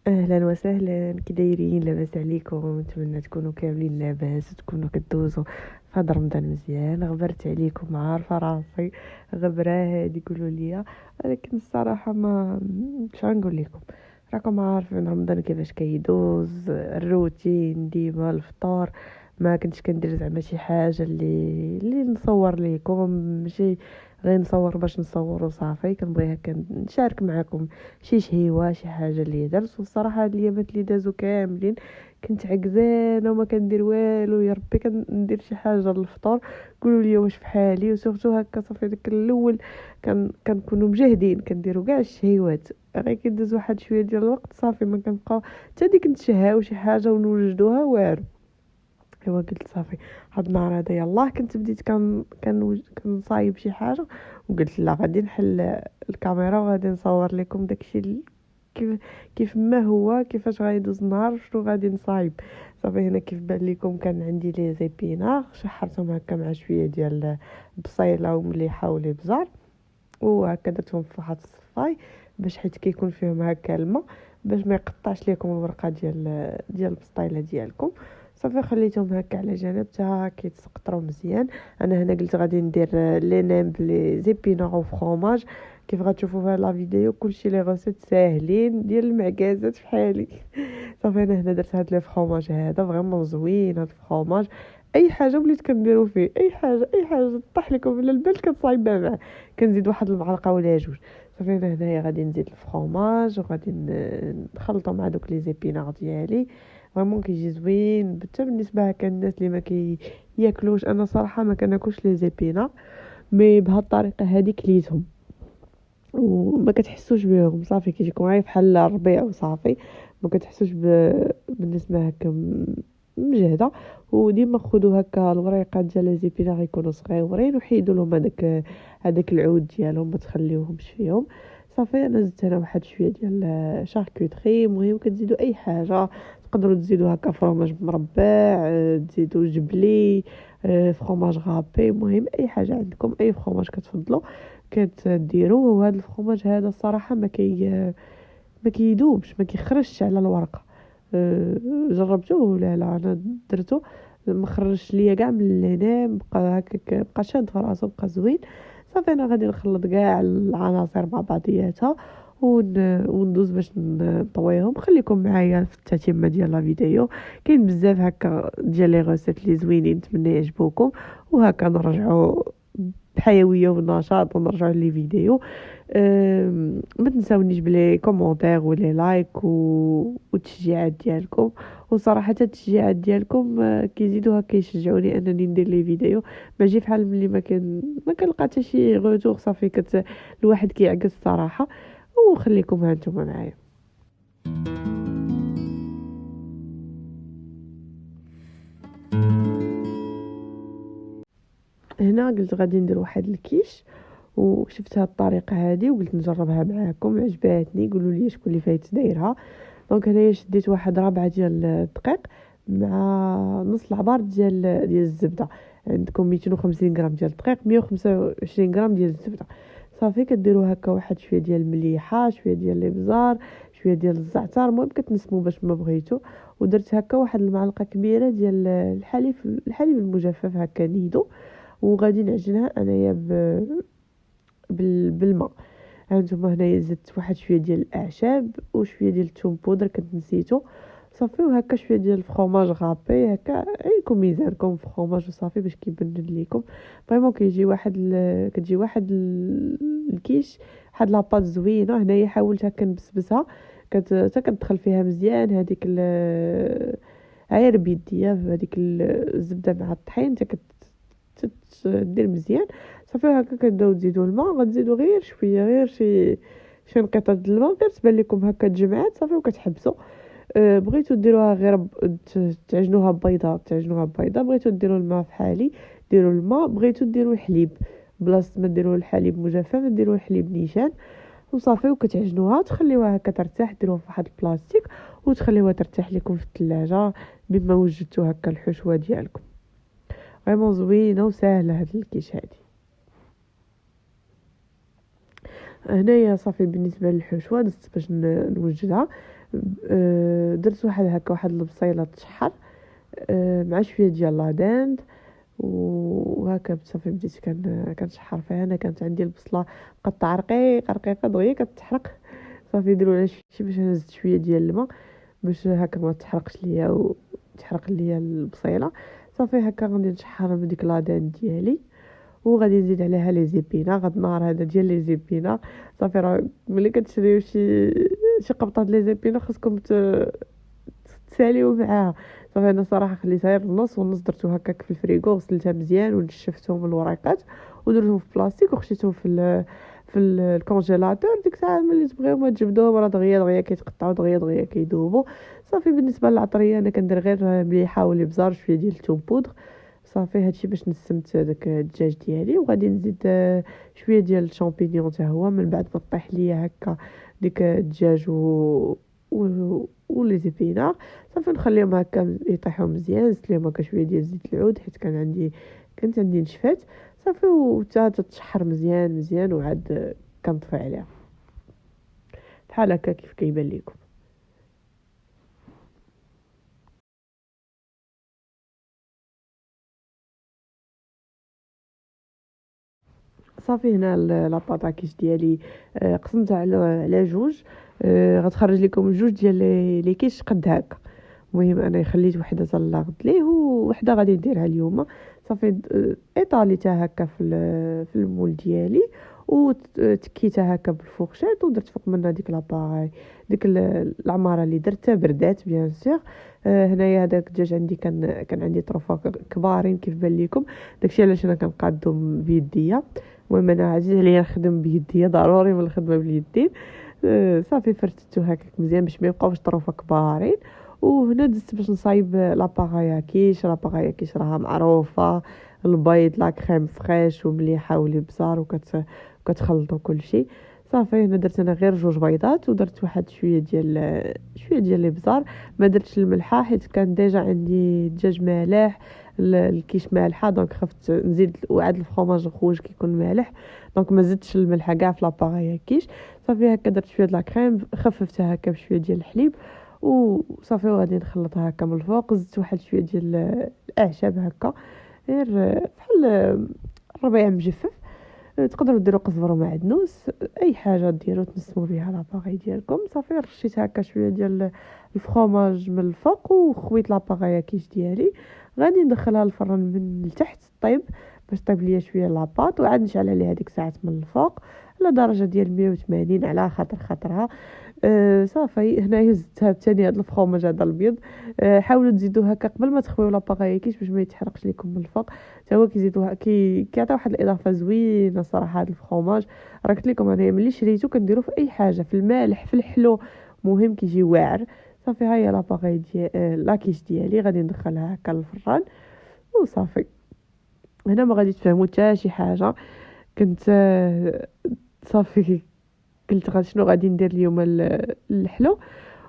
اهلا وسهلا، كي دايرين؟ لاباس عليكم؟ نتمنى تكونوا كاملين لاباس وتكونوا كدوزوا في هذا رمضان مزيان. غبرت عليكم، عارفه راسي غبره هادي يقولوا لي، ولكن الصراحه ما مش غنقول لكم. راكم عارفين رمضان كيفاش كيدوز، الروتين ديما الفطور. ما كنتش كندير زعما شي حاجه اللي نصور لكم، ماشي غير نصور باش نصور وصافي. كنبغي هكا نشارك معكم شي شهيوه، شي حاجه اللي درت. والصراحه هاد الايامات اللي دازو كاملين كنت عكزانه وما كندير والو. يا ربي كندير شي حاجه للفطور، قولوا لي واش في حالي. وسورتو هكا صافي داك الاول كنكونوا مجاهدين كنديروا كاع الشهيوات، غير كيدوز واحد شويه ديال الوقت صافي ما كنبقاو حتى ديك نتشهاو شي حاجه ونوجدوها والو. ايوا قلت صافي هاد النهار هذا يلاه كنت بديت كنصايب شي حاجه، وقلت لا غادي نحل الكاميرا وغادي نصور لكم داكشي كيف ما هو، كيفاش غيدوز النهار وشنو غادي نصايب. صافي هنا كيف بان لكم كان عندي لي زيبينار، شحرتهم هكا مع شويه ديال البصيله ومليحه وليبزار، وهكا درتهم في واحد الصفاي باش حيت كيكون فيهم هكا الماء باش ما يقطعش لكم الورقه ديال البسطيله ديالكم. صافي خليتهم هكا على جنب حتى كيتسقطروا مزيان. انا هنا قلت غادي ندير لي نيم بلي زيبينار او فرomage. كيف غتشوفوا في لا فيديو كلشي لي غوسيت ساهلين ديال المعكازات في حالي. صافي انا هنا درت هاد لي فرomage، هذا فريمون زوين هاد الفرomage. اي حاجه وليت كنديروا فيه، اي حاجه طيح لكم على البال كتصايبها معاه. كنزيد واحد المعلقه ولا جوج. صافي انا هنايا غادي نزيد الفرomage وغادي نخلطو مع دوك لي زيبينار ديالي. فريمون كيجي زوين حتى بالنسبه هكا الناس اللي ما ياكلوش. انا صراحه ما كناكلش لي زيبينار، مي بهاد الطريقه هذه كليتهم وما كتحسوش بهم. صافي كيجيكم غير بحال الربيع وصافي، ما كتحسوش بالنسبه هكا مجهده. وديما خذوا هكا الوريقات ديال لي زيبينار يكونوا صغيورين وحيدوا لهم هذاك العود ديالهم ما تخليوهمش فيهم. صافي انا زدت هنا واحد شويه ديال شاركوتري. المهم كتزيدوا اي حاجه، تقدروا تزيدوا هكا فرomاج مربع، تزيدوا جبلي، فرomاج غابي. المهم اي حاجه عندكم، اي فرomاج كتفضلوا كتديروه. وهذا الفرomاج هذا الصراحه ما كيدوبش، ما كيخرجش على الورقه. جربتوه ولا لا؟ انا درته ما خرجش ليا كاع من اللينام، بقى هكاك بقى شاد في راسو، بقى زوين. صافي انا غادي نخلط كاع العناصر مع بعضياتها وندوز باش نطويهم. خليكم معايا في التتمه ديال لا فيديو، كاين بزاف هكا ديال لي غوسيت لي زوينين، نتمنى يعجبوكم. وهكا نرجعوا بحيويه ونشاط ونرجعوا لي فيديو. ما تنساونيش بلي كومونتير ولي لايك والتشجيعات ديالكم. وصراحه التشجيعات ديالكم كيزيدوها كيشجعوني انني ندير لي فيديو. ماشي بحال ملي ما كنلقى حتى شي غوتور، صافي الواحد كيعكس صراحه. وخليكم هانتوما معايا. هنا قلت غادي ندير واحد الكيش، وشفت هاد الطريقه هذه وقلت نجربها معاكم، عجباتني. قولوا لي شكون اللي فايت دايرها. دونك هنايا شديت واحد ربعه ديال الدقيق مع نص العبار ديال الزبده. عندكم 250 غرام ديال الدقيق، 125 غرام ديال الزبده. صافي كديروا هكا واحد شويه ديال المليحه، شويه ديال الابزار، شويه ديال الزعتر. المهم كتنسموا باش ما بغيتو. ودرت هكا واحد المعلقه كبيره ديال الحليب المجفف هكا نيدو. وغادي نعجنها انايا بالماء. هانتوما هنايا زدت واحد شويه ديال الاعشاب وشويه ديال الثوم بودر كنت نسيتو. صافي وهكا شويه ديال الفرomاج غابي هكا عينكم ميزانكم فرomاج وصافي باش كيبنن ليكم. فريمون كتجي واحد الكيش، واحد لاباط زوينه. هنايا حاولت هكا نبسبسها، حتى كتدخل فيها مزيان هذيك عير بيديا هذيك الزبده مع الطحين حتى كتدير مزيان. صافي هكا كتبداو تزيدوا الماء، غتزيدوا غير شويه، غير شي نقطه د الماء، غير تبان لكم هكا تجمعات. صافي وكتحبسوا. بغيتو ديروها غير تعجنوها بيضه، بغيتو ديروا الماء في حالي ديروا الماء، بغيتو ديروا الحليب بلاصه ما ديروا الحليب مجفف ديروا الحليب نيشان. وصافي وكتعجنوها تخليوها هكا ترتاح، ديروها في واحد البلاستيك وتخليوها ترتاح لكم في الثلاجه بما وجدتوا هكا الحشوه ديالكم. فريمون زوينه وسهله هاد الكيش هادي. هنايا صافي بالنسبه للحشوه دزت باش نوجدها. درت واحد هكا واحد البصيله تشحر مع شويه ديال لاداند وهكا صافي بديت كنشحر فيها. انا كانت عندي البصله قطع رقيقه دغيا كتحرق، صافي دروا لها شي باش هزت شويه ديال الماء باش هكا ما تحرقش ليا وتحرق ليا البصيله. صافي هكا غادي نشحر بديك لادان ديالي وغادي نزيد عليها لي زيبينا. غاد النهار هذا ديال لي زيبينا. صافي راه ملي كتشريو شي قبطه ديال لي زيبينا خاصكم تساليو معاها. صافي انا صراحه خليتها غير النص والنص درتو هكاك في الفريغو، غسلتها مزيان ونشفتهم الوريقات ودرتهم في بلاستيك وخشيتهم في الكونجيلاتور. ديك الساعه ملي تبغيو ما تجبدوهم راه دغيا كيتقطعوا دغيا كيذوبوا. صافي بالنسبه للعطريه انا كندير غير مليحه والابزار شويه ديال الثوم بودر. صافي هادشي باش نسمت داك الدجاج ديالي. وغادي نزيد شويه ديال الشامبينيون حتى هو من بعد ما طيح ليا هكا ديك الدجاج ولي زيبينار. صافي نخليهم هكا يطيحوا مزيان. زدت لهم هكا شويه ديال زيت العود حيت كانت عندي نشفات. صافي وتا تشحر مزيان وعاد كنطفي عليها بحال هكا كيف كيبان لكم. صافي هنا لاباطاكيش ديالي قسمتها على جوج. غتخرج لكم جوج ديال لي كيش قد هكا. المهم انا خليت وحده تلا غد ليه ووحده غادي نديرها اليوم. صافي ايطاليتها هكا في المول ديالي وتكيتها هكا بالفوغشيط ودرت فوق منها ديك لاباغاي ديك العماره اللي درتها بردات بيان سور. هنايا هذاك الدجاج عندي كان عندي طروفه كبارين كيف بان لكم. داكشي علاش انا كنقادهم بيديا. المهم انا عزيز عليا نخدم بيديا ضروري من الخدمه باليدين. صافي فرتتو هكاك مزيان باش ما يبقاوش طروفه كبارين. وهنا دزت باش نصايب لاباغايا كيش راها معروفه البيض لا كريم فريش ومليحه والابزار وكتخلطوا كل شيء. صافي هنا درت انا غير جوج بيضات ودرت واحد شويه ديال الابزار. ما درتش الملحه حيت كان ديجا عندي دجاج مالح الكيش مالحه دونك خفت نزيد وعاد الفرomاج الخوج كيكون مالح دونك ما زدتش الملحه كاع في لاباغايا كيش. صافي هكا درت شويه د لا كريم خففتها هكا بشويه ديال الحليب وصافي وغادي نخلطها هكا من الفوق. زدت واحد شويه ديال الاعشاب هكا غير بحال الربيع مجفف. تقدروا ديروا قزبر ومعدنوس اي حاجه ديروا تنسموا بها لاباغاي ديالكم. صافي رشيت هكا شويه ديال الفرomاج من الفوق وخويت لاباغاي كيش ديالي. غادي ندخلها للفران من التحت طيب باش طيب ليا شويه لاباط وعاد نشعل عليها ديك ساعات من الفوق على درجه ديال 180 على خاطرها. صافي هنايا زدتها ثاني هذا الفرomاج هذا البيض. حاولوا تزيدوا هكا قبل ما تخويو لاباغاي كيش باش ما يتحرقش لكم من الفوق. حتى هو كيزيدوا كيعطي واحد الاضافه زوينه صراحه هذا الفرomاج. راه قلت لكم انا ملي شريتو كنديرو في اي حاجه في المالح في الحلو مهم كيجي واعر. صافي هيا لاباغاي ديال لاكيش ديالي غادي ندخلها هكا للفران وصافي. هنا ما غادي تفهموا حتى شي حاجه. كنت صافي قلت شنو غادي ندير اليوم الحلو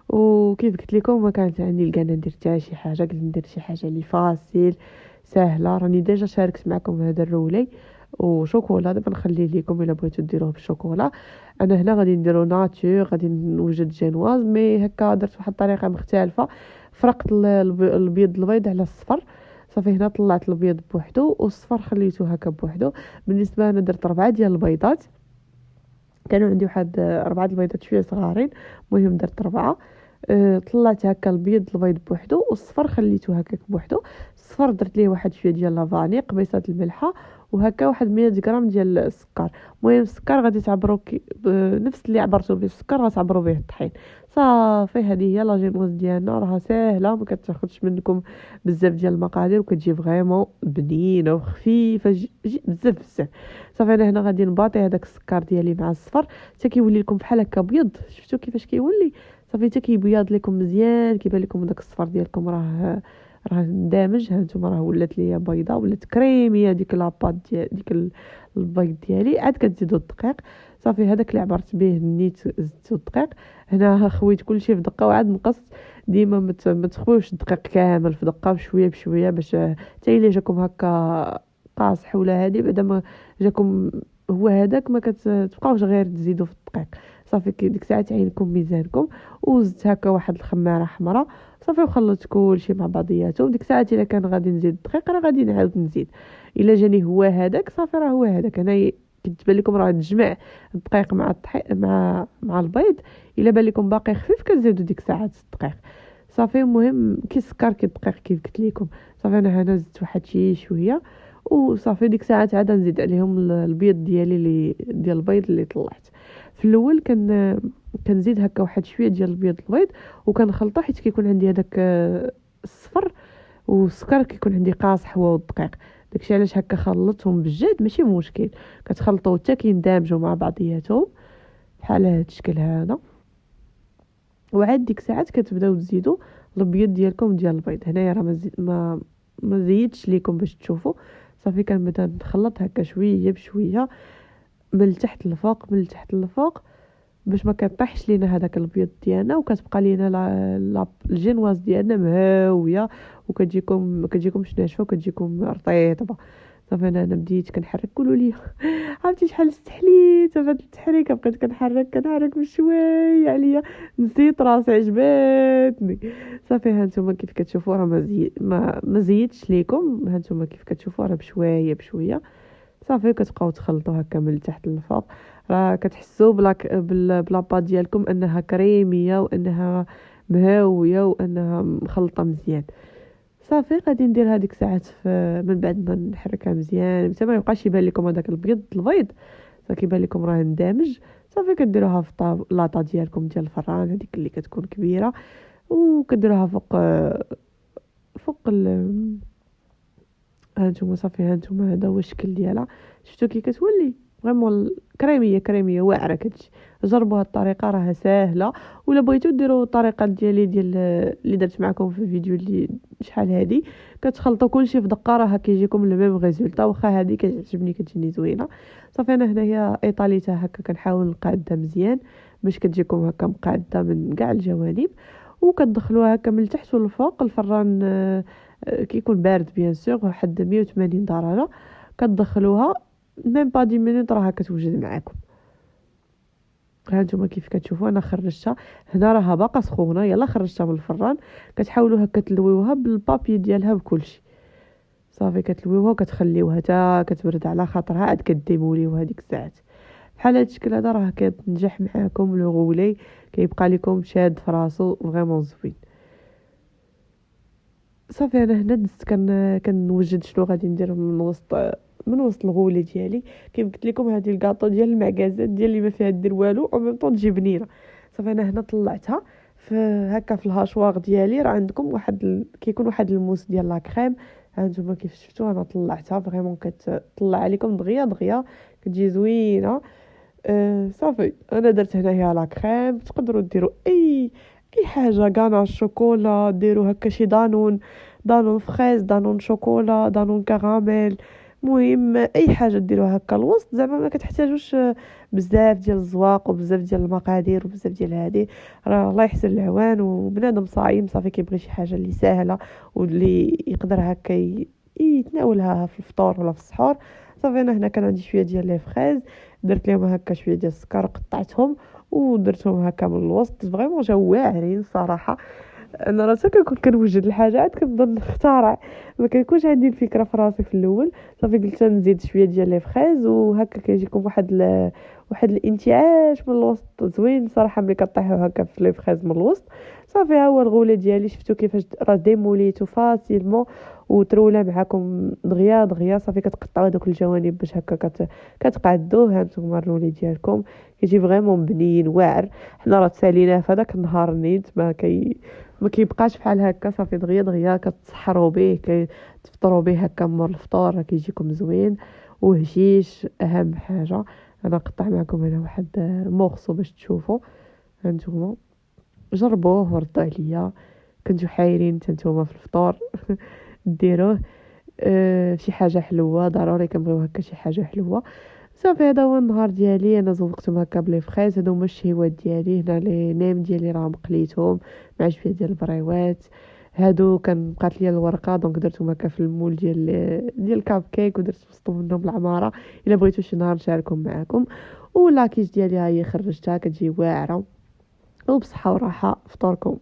وكيف قلت لكم ما كانت عندي القنا ندير حتى شي حاجه. قلت ندير شي حاجه اللي فاصيل سهله. راني ديجا شاركت معكم هذا الرولي وشوكولا دابا نخليه لكم الا بغيتو ديروه بالشوكولا. انا هنا غادي نديرو ناتور غادي نوجد جينواز مي هكا درت واحد الطريقه مختلفه. فرقت البيض على الصفر. صافي هنا طلعت البيض بوحدو والصفر خليته هكا بوحدو. بالنسبه انا درت 4 ديال البيضات. كانوا عندي واحد 4 البيضات شويه صغارين. المهم درت 4. طلعت هكا البيض بوحدو والصفر خليته هكاك بوحدو. الصفر درت ليه واحد شويه ديال لافاني قبيصه الملحه وهكا واحد 100 غرام ديال السكر. المهم السكر غادي تعبروا نفس اللي عبرتوا به السكر غتعبروا به الطحين. صافي هذه هي لا جينوز ديالنا راها ساهله ما كتاخذش منكم بزاف ديال المقادير وكتجي فريمون بنينه وخفيفه بزاف. صافي انا هنا غادي نباطي هذاك السكر ديالي مع الصفر حتى كيولي لكم بحال هكا بيض. شفتوا كيفاش كيولي؟ صافي حتى كيبيض لكم مزيان كيبان لكم داك الصفر ديالكم راه اندمج. ها نتوما راه ولات ليا بيضه ولات كريميه ديك لاباط ديال ديك البيض ديالي. عاد كتزيدوا الدقيق. صافي هذاك اللي عبرت به نيت زدتو الدقيق. هنا خويت كلشي في دقه وعاد نقصت. ديما ما تخويوش الدقيق كامل في دقه بشويه باش حتى الا جاكم هكا قاصح ولا هادي بعدا ما جاكم هو هذاك ما كتبقاوش غير تزيدوا في الدقيق. صافي ديك الساعه عينكم ميزانكم. وزدت هكا واحد الخماره حمراء صافي، وخلطت كلشي مع بعضياتهم. ديك الساعه الا كان غادي نزيد الدقيق راه غادي نعاود نزيد. الا جاني هو هذاك صافي راه هو هذاك. انا كتبان لكم راه تجمع الدقيق مع مع البيض، الا بان لكم باقي خفيف كتزيدوا ديك الساعه الدقيق صافي. المهم كي السكر كي الدقيق كيف قلت لكم صافي. انا زدت واحد شويه وصافي. ديك الساعه عاد نزيد عليهم البيض ديالي اللي ديال البيض اللي طلعت. في الاول كنزيد هكا واحد شويه ديال البيض وكنخلطو، حيت كيكون عندي هذاك الصفر والسكر كيكون عندي قاصح هو والدقيق. داكشي علاش هكا خلطتهم بالجد ماشي مشكل. كتخلطوا حتى كيندمجوا مع بعضياتهم بحال هذا الشكل هذا. وعاد ديك ساعات كتبداو تزيدوا البيض ديالكم ديال البيض. هنايا راه ما زيدتش ليكم باش تشوفوا. صافي كنبدا نخلط هكا شويه بشويه من التحت للفوق من التحت للفوق باش ما كيطيحش لينا هذاك البيض ديالنا، وكتبقى لينا الجينواز ديالنا مهاويه وكتجيكمش ناشفه وكتجيكم رطيبه. صافي انا بديت كنحرك. قولوا لي عرفتي شحال استحليت هاد التحريكه، بقيت كنحرك بشويه عليا، نسيت راسي عجبتني. صافي ها نتوما كيف كتشوفوا راه ما زيدتش ليكم. ها نتوما كيف كتشوفوا راه بشويه صافي. كتبقاو تخلطوا هكا من التحت للفوق. راه كتحسوا بلاباط ديالكم انها كريميه وانها مهاويه وانها مخلطه مزيان. صافي غادي ندير هذيك ساعات من بعد ما نحركها مزيان حتى ما يبقاش يبان لكم هذاك البيض صافي كيبان لكم راه اندمج. صافي كديروها في لاطا ديالكم ديال الفران، هذيك اللي كتكون كبيره، وكديروها فوق هانتوما. صافي هانتوما هذا هو الشكل ديالها. شفتوا كي كتولي فريمون كريميه واعره كتجي. جربوا هاد الطريقه راها ساهله. ولا بغيتو ديروا الطريقه ديال اللي درت معكم في الفيديو اللي شحال هادي، كتخلطوا كلشي في دقه راه كيجيكم لو ميم ريزولطا. واخا هادي كتعجبني كتجيني زوينه. صافي انا هنايا ايطاليتها هكا كنحاول نقادها مزيان باش كتجيكم هكا مقاده من كاع الجوانب. وكتدخلوها هكا من التحت والفوق. الفران كيكون بارد بيان سور واحد 180 درجه. كتدخلوها ميم با 10 مينوت راها كتوجد معاكم. ها نتوما كيف كتشوفوا انا خرجتها هنا راها باقا سخونه. يلا خرجتها من الفران. كتحاولوا هكا تلويوها بالبابي ديالها بكلشي. صافي كتلويوها وكتخليوها حتى كتبرد على خاطرها، عاد كديموليوها ديك الساعات بحال هاد الشكل هذا. راه كتنجح معاكم لو غولي، كيبقى لكم شاد في راسو فريمون زوين. صافي انا هنا دزت كنوجد شنو غادي ندير من وسط الغولي ديالي. كيف قلت لكم هذه الكاطو ديال المعكازات ديال اللي ما فيها دير والو او ميم طون تجي بنينه. صافي انا هنا طلعتها في هكا في الهاشواغ ديالي. راه عندكم كيكون واحد الموس ديال لا كريم. هانتوما كيف شفتوا انا طلعتها فريمون كتطلع عليكم دغيا كتجي زوينه. صافي انا درت هنايا لا كريم. تقدروا ديروا اي حاجه، غانا الشوكولا، ديروا هكا شي دانون فريز، دانون شوكولا، دانون كراميل. مهم اي حاجه ديروها هكا الوسط. زعما ما كتحتاجوش بزاف ديال الزواق وبزاف ديال المقادير وبزاف ديال هادي. راه الله يحسن العوان وبنادم صايم صافي كيبغي شي حاجه اللي سهله واللي يقدر هكا يتناولها في الفطور ولا في السحور. صافي انا هنا كان عندي شويه ديال لي فريز، درت لهم هكا شويه ديال السكر قطعتهم ودرتهم هكا من الوسط. فريمون جاو واعرين صراحه. انا راه كنكون كنوجد الحاجات كنبدا نخترع، ما كيكونش عندي الفكره في راسي في الاول. صافي قلت نزيد شويه ديال لي فريز وهكا كيجيكم واحد الانتعاش من الوسط زوين صراحه ملي كطيحوا هكا في لي فريز من الوسط. صافي ها هو الغوله ديالي. شفتوا كيفاش راه ديموليتو فاسيلمون وتروله معكم دغيا. صافي كتقطعوا هذوك الجوانب باش هكا كتقادوه. ها نتوما الرولي ديالكم كيجي فريمون بنين واعر. حنا راه تساليناه في هذاك النهار نيت ما كيبقاش بحال هكا. صافي دغيا كتسحروا به كتفطروا به هكا مور الفطور كيجيكم زوين وهشيش. اهم حاجه انا نقطع معكم هنا واحد مورسو باش تشوفوا. هانتوما جربوه وردوا عليا. كنتو حايرين نتوما في الفطور ديروه. شي حاجه حلوه ضروري كنبغيو هكا شي حاجه حلوه. صافي هذا هو النهار ديالي. انا زوقتهم هكا بلي فريز. هادو هما الشهيوات ديالي. هنا لي نيم ديالي راه مقليتهم مع شويه ديال البريوات. هادو كان بقات لي الورقه دونك درتهم هكا في المول ديال الكاب كيك ودرت وسطهم منهم العماره. الا بغيتو شي نهار نشاركهم معكم. ولاكيش ديالي هي خرجتها كتجي واعره. وبصحه وراحه فطوركم.